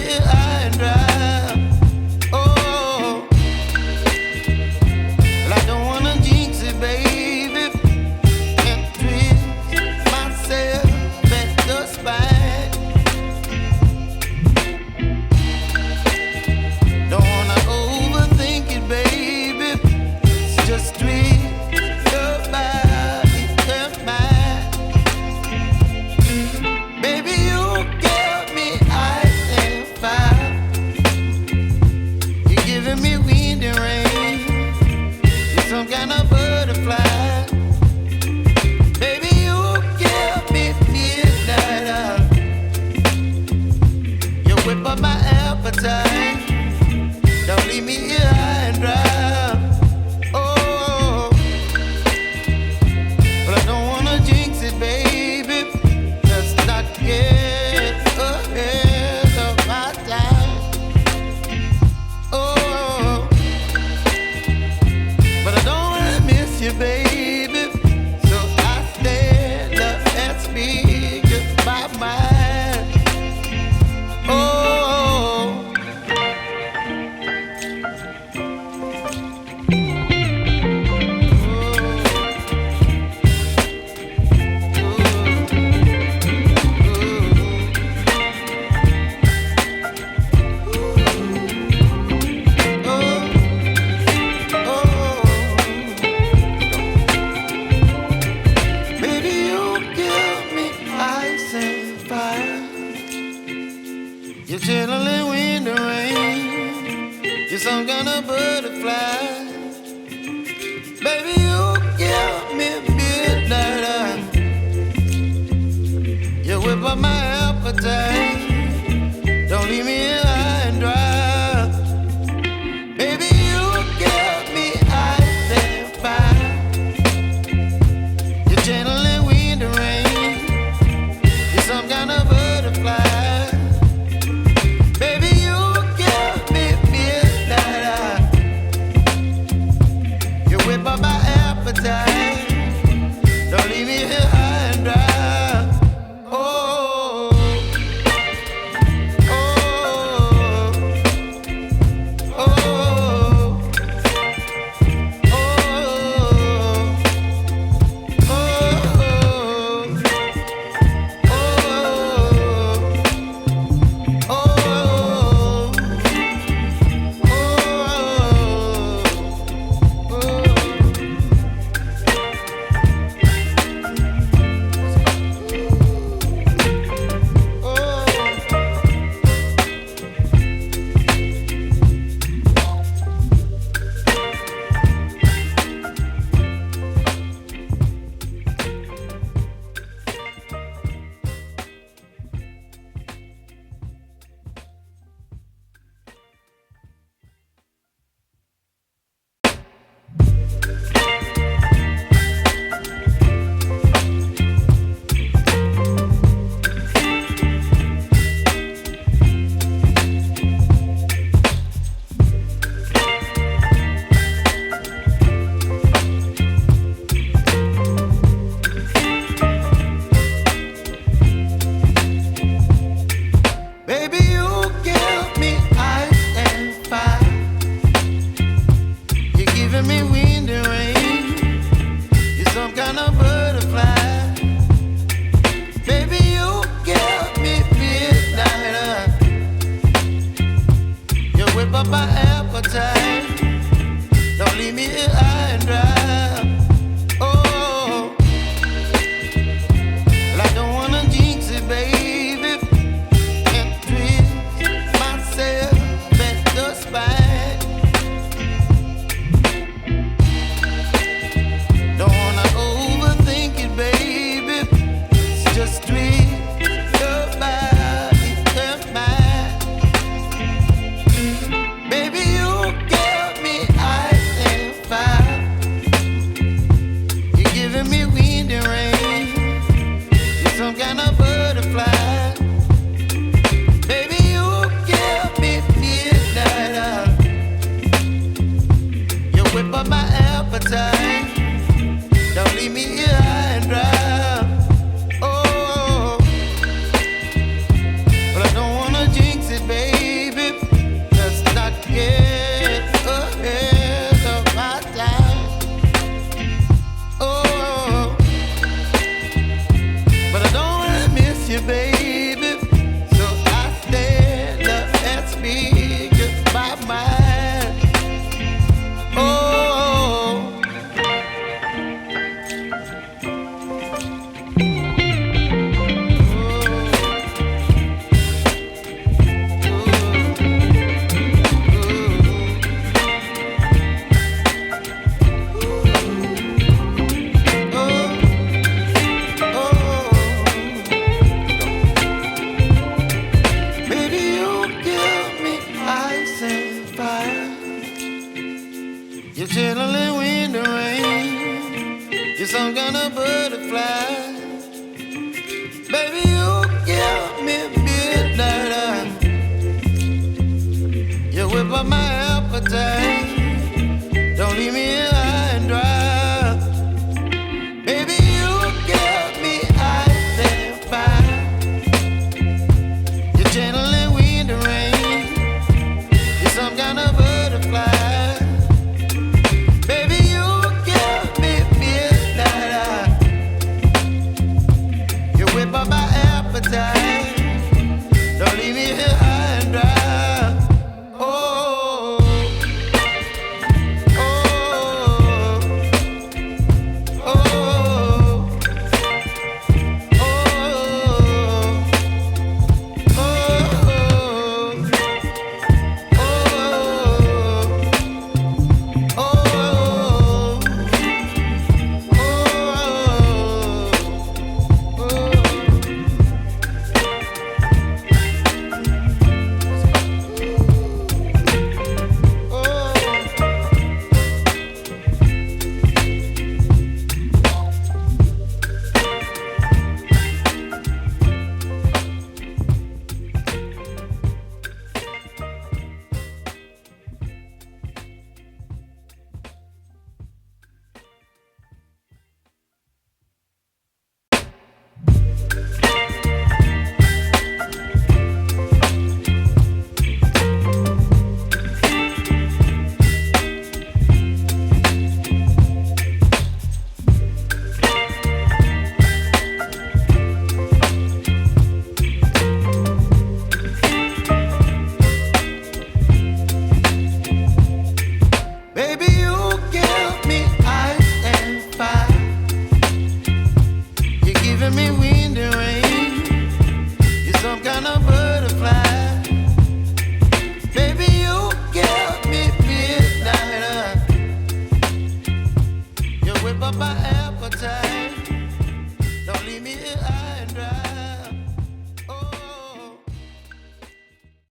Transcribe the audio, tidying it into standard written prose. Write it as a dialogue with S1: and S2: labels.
S1: me high and dry. Oh, well, I don't wanna jinx it, baby, and twist myself at the spine. Don't wanna overthink it, baby. It's just twist your body and mine. Baby, you give me ice and fire. You're giving me wind and rain. You're some kind of butterfly. Baby, you give me midnight. You whip up my appetite. Don't leave me here high and dry. Oh, but I don't wanna jinx it, baby. Let's not get ahead of my time. Oh, but I don't wanna miss you, baby. So I stand up and speak just my mind. Oh. Baby, you give me ice and fire. You're chilling wind and rain. You're some kind of butterfly. Baby, you give me midnight. You whip up my appetite. Don't leave me here high and dry. Baby, you give me ice and fire. You're channeling wind and rain. You're some kind of butterfly. Baby, you give me midnight. You whip up my appetite. Don't leave me here high and dry. Oh, oh, You're channeling wind and rain. You're some kind of butterfly. Baby, you give me midnight. You whip up my appetite. Don't leave me here high and dry. Baby, you give me ice and fire. You're channeling wind and rain. You're some kind of butterfly. Baby, you give me midnight. You whip up my appetite. Don't leave me here high.